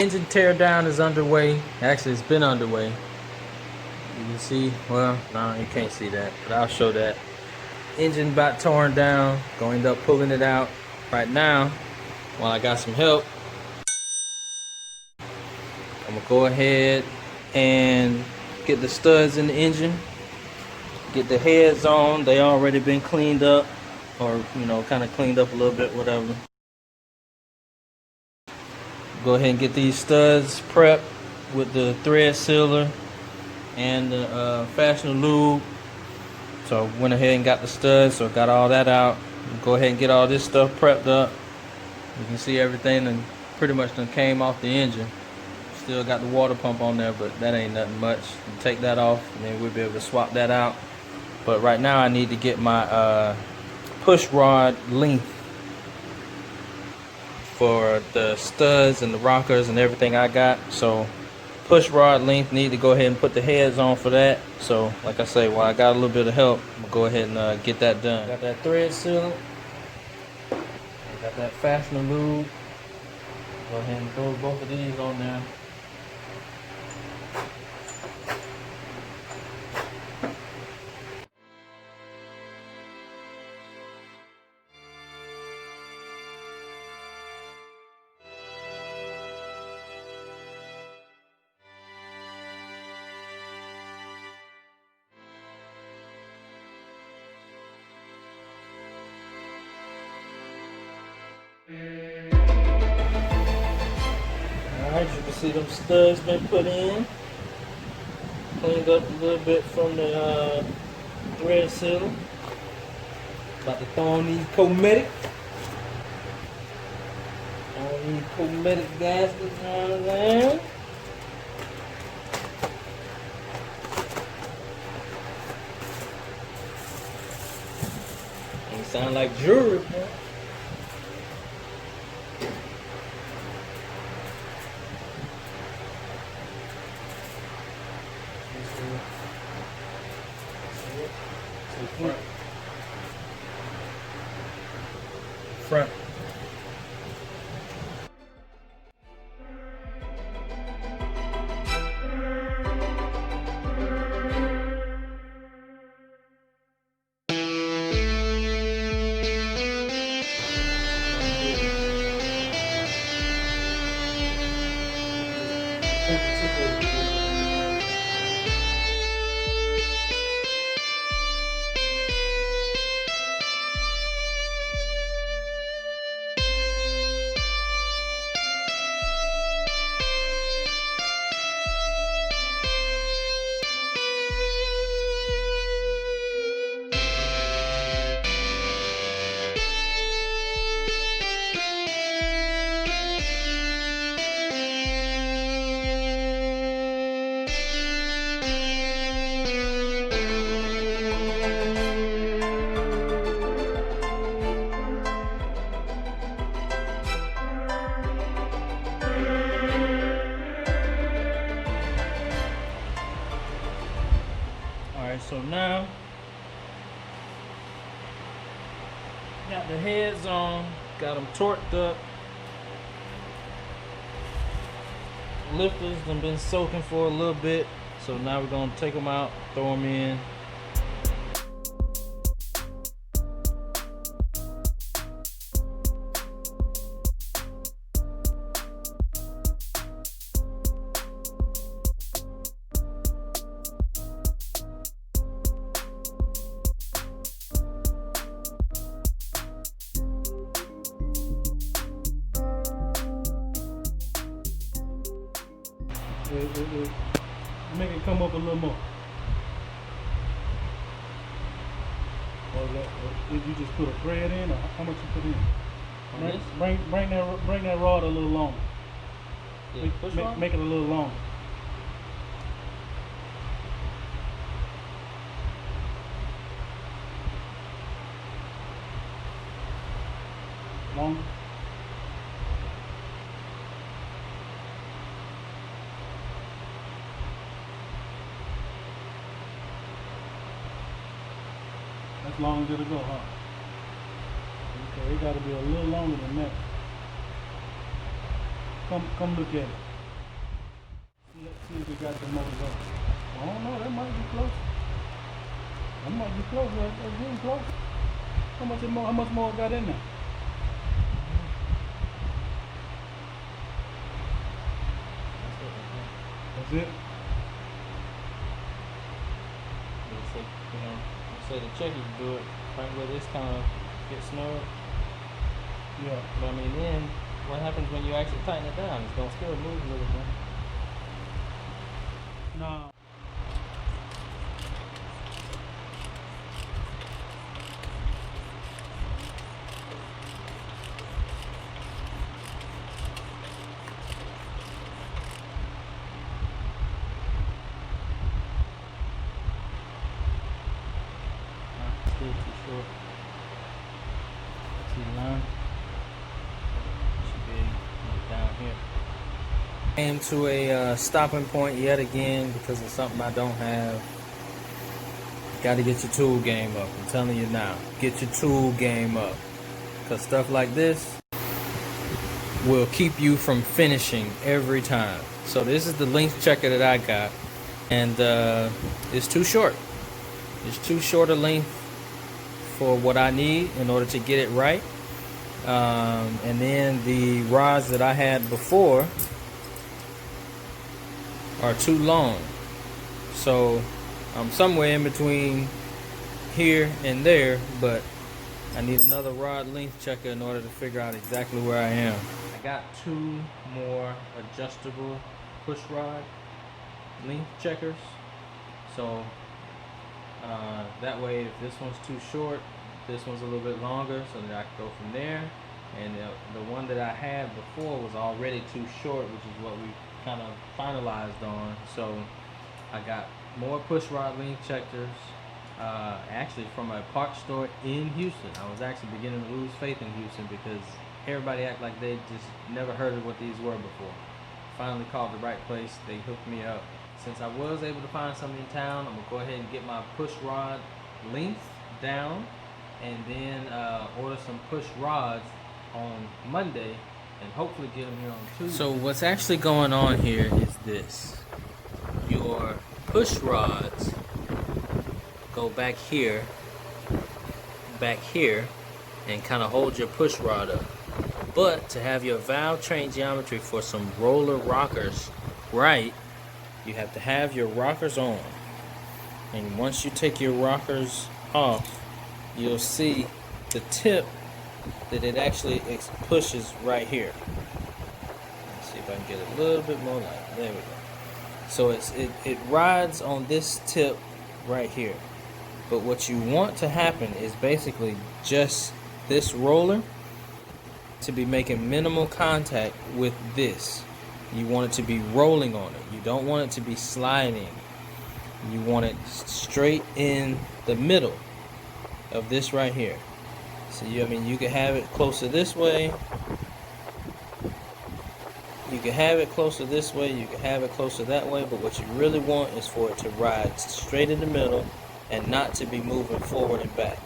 Engine tear down is underway. Actually, it's been underway. You can see, well, no, you can't see that, but I'll show that. Engine about torn down. Gonna end up pulling it out right now while I got some help. I'm gonna go ahead and get the studs in the engine, get the heads on. They already been cleaned up, or kind of cleaned up a little bit, whatever. Go ahead and get these studs prepped with the thread sealer and the fastener lube. So I went ahead and got the studs, so got all that out. Go ahead and get all this stuff prepped up. You can see everything and pretty much done came off the engine. Still got the water pump on there, but that ain't nothing much. You take that off and then we'll be able to swap that out. But right now I need to get my push rod length for the studs and the rockers and everything I got. So push rod length, need to go ahead and put the heads on for that. So like I say, while I got a little bit of help, I'm gonna go ahead and get that done. Got that thread sealant, got that fastener lube. Go ahead and throw both of these on there. Alright, you can see them studs been put in. Cleaned up a little bit from the thread sealer. About to throw on these chromatic. On these chromatic gaskets on there. They sound like jewelry, man. Front. So now, got the heads on, got them torqued up. Lifters have been soaking for a little bit, so now we're gonna take them out, throw them in. Make it come up a little more. Or did you just put a thread in, or how much you put in? Bring that rod a little longer. Yeah, make it a little longer. Longer. That's long as it'll go, huh? Okay, it got to be a little longer than that. Come look at it. see if we got the motors up. I don't know, that might be close. That might be close, that's getting close. How much more got in there? That's it? Say the checkers do it right where this kind of gets snug. Yeah. But I mean, then what happens when you actually tighten it down? It's gonna still move a little bit. No. Still too short. See the line? Should be down here. Came to a stopping point yet again because of something I don't have. Got to get your tool game up. I'm telling you now, get your tool game up, because stuff like this will keep you from finishing every time. So this is the length checker that I got, and it's too short. It's too short a length for what I need in order to get it right. And then the rods that I had before are too long. So I'm somewhere in between here and there, but I need another rod length checker in order to figure out exactly where I am. I got 2 more adjustable push rod length checkers. So that way, if this one's too short, this one's a little bit longer, so that I can go from there. And the one that I had before was already too short, which is what we kind of finalized on. So I got more push rod length checkers, actually from a parts store in Houston. I was actually beginning to lose faith in Houston because everybody act like they just never heard of what these were before. Finally called the right place. They hooked me up. Since I was able to find some in town, I'm gonna go ahead and get my push rod length down, and then order some push rods on Monday, and hopefully get them here on Tuesday. So what's actually going on here is this: your push rods go back here, and kind of hold your push rod up. But to have your valve train geometry for some roller rockers right, you have to have your rockers on. And once you take your rockers off, you'll see the tip that it actually pushes right here. Let's see if I can get a little bit more light. There we go. So it rides on this tip right here. But what you want to happen is basically just this roller to be making minimal contact with this. You want it to be rolling on it. You don't want it to be sliding. You want it straight in the middle of this right here. So you can have it closer this way. You can have it closer this way. You can have it closer that way. But what you really want is for it to ride straight in the middle and not to be moving forward and back.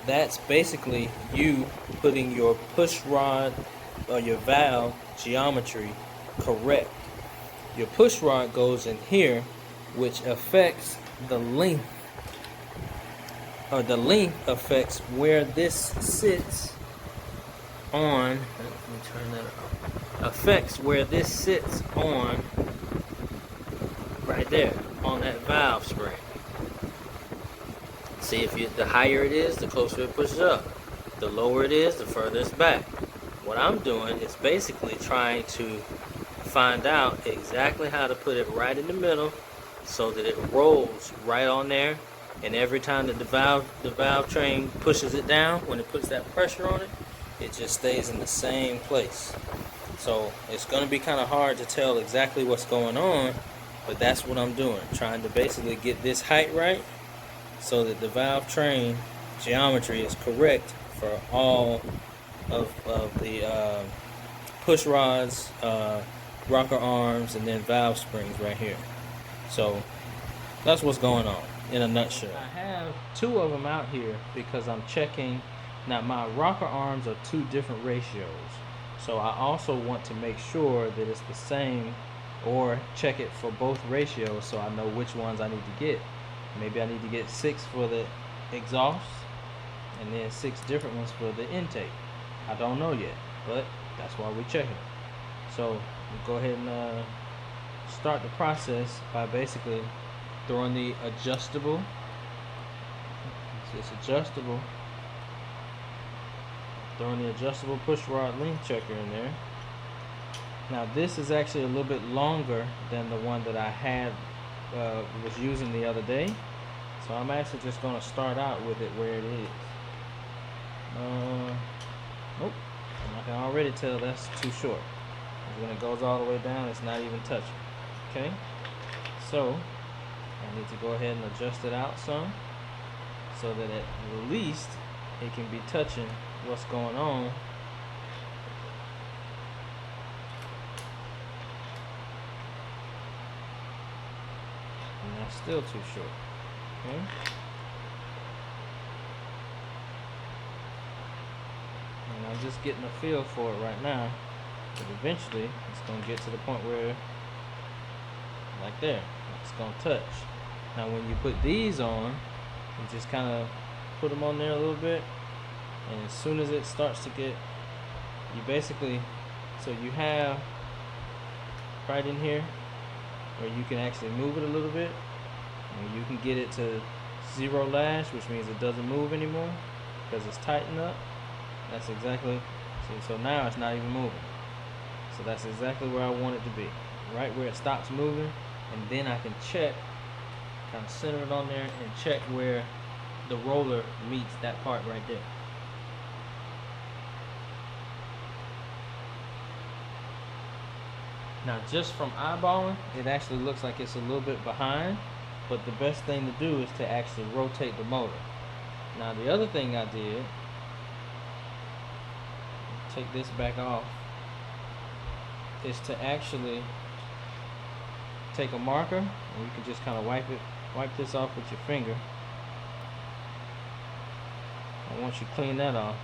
That's basically you putting your push rod or your valve geometry correct. Your push rod goes in here, which affects the length, or the length affects where this sits on. Let me turn that off. Affects where this sits on, right there, on that valve spring. See, the higher it is, the closer it pushes up. The lower it is, the further it's back. What I'm doing is basically trying to find out exactly how to put it right in the middle so that it rolls right on there, and every time that the valve train pushes it down, when it puts that pressure on it, it just stays in the same place. So it's going to be kind of hard to tell exactly what's going on, but that's what I'm doing, trying to basically get this height right so that the valve train geometry is correct for all of the push rods, rocker arms, and then valve springs right here. So that's what's going on in a nutshell. I have 2 of them out here because I'm checking. Now my rocker arms are 2 different ratios, so I also want to make sure that it's the same or check it for both ratios so I know which ones I need to get. Maybe I need to get 6 for the exhaust and then 6 different ones for the intake. I don't know yet, but that's why we're checking. So we go ahead and start the process by basically throwing the adjustable. It's adjustable. Throwing the adjustable push rod length checker in there. Now this is actually a little bit longer than the one that I had was using the other day. So I'm actually just going to start out with it where it is. Nope. I can already tell that's too short. When it goes all the way down, it's not even touching. Okay? So I need to go ahead and adjust it out some so that at least it can be touching what's going on. And that's still too short. Okay? And I'm just getting a feel for it right now. But eventually it's going to get to the point where, like there, it's going to touch. Now when you put these on, you just kind of put them on there a little bit, and as soon as it starts to get, you basically, so you have right in here where you can actually move it a little bit, and you can get it to 0 lash, which means it doesn't move anymore because it's tightened up. That's exactly, see, so now it's not even moving. So that's exactly where I want it to be, right where it stops moving, and then I can check, kind of center it on there and check where the roller meets that part right there. Now just from eyeballing, it actually looks like it's a little bit behind, but the best thing to do is to actually rotate the motor. Now the other thing I did, take this back off, is to actually take a marker, and you can just kind of wipe this off with your finger. And once you clean that off,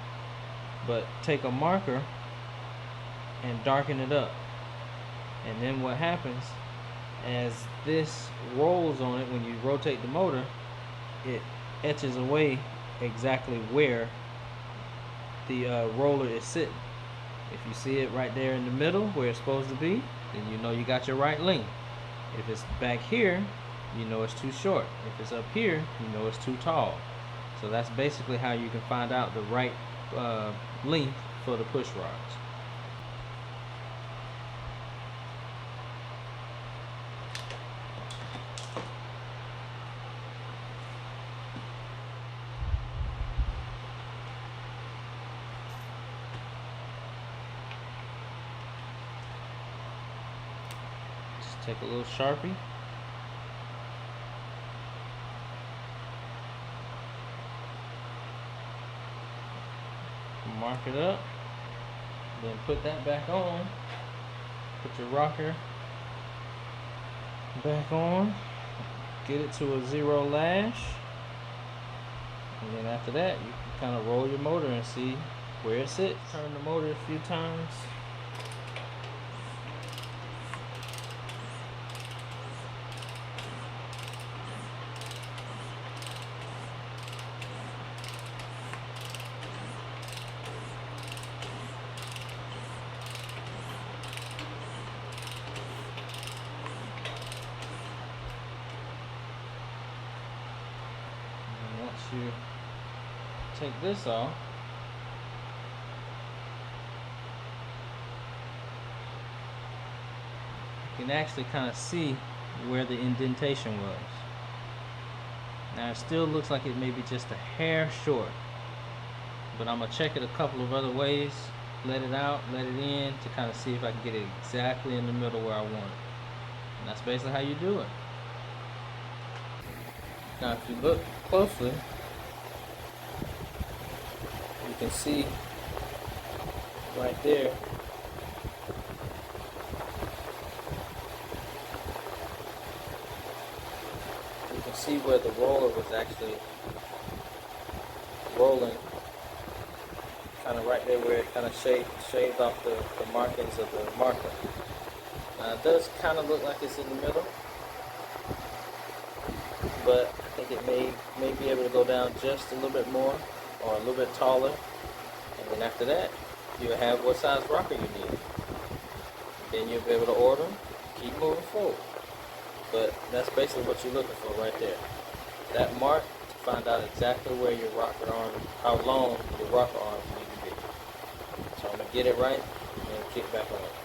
but take a marker and darken it up. And then what happens, as this rolls on it, when you rotate the motor, it etches away exactly where the roller is sitting. If you see it right there in the middle where it's supposed to be, then you know you got your right length. If it's back here, you know it's too short. If it's up here, you know it's too tall. So that's basically how you can find out the right length for the push rods. Take a little Sharpie. Mark it up. Then put that back on. Put your rocker back on. Get it to a 0 lash. And then after that, you can kind of roll your motor and see where it sits. Turn the motor a few times. You take this off, you can actually kind of see where the indentation was. Now it still looks like it may be just a hair short, but I'm gonna check it a couple of other ways, let it out, let it in, to kind of see if I can get it exactly in the middle where I want it. And that's basically how you do it. Now if you look closely, you can see right there you can see where the roller was actually rolling, kind of right there where it kind of shaved off the markings of the marker. Now Now it does kind of look like it's in the middle, but I think it may be able to go down just a little bit more or a little bit taller, and then after that you'll have what size rocker you need. Then you'll be able to order them, keep moving forward. But that's basically what you're looking for right there. That mark to find out exactly where your rocker arm, how long your rocker arms need to be. So I'm gonna get it right and kick back on.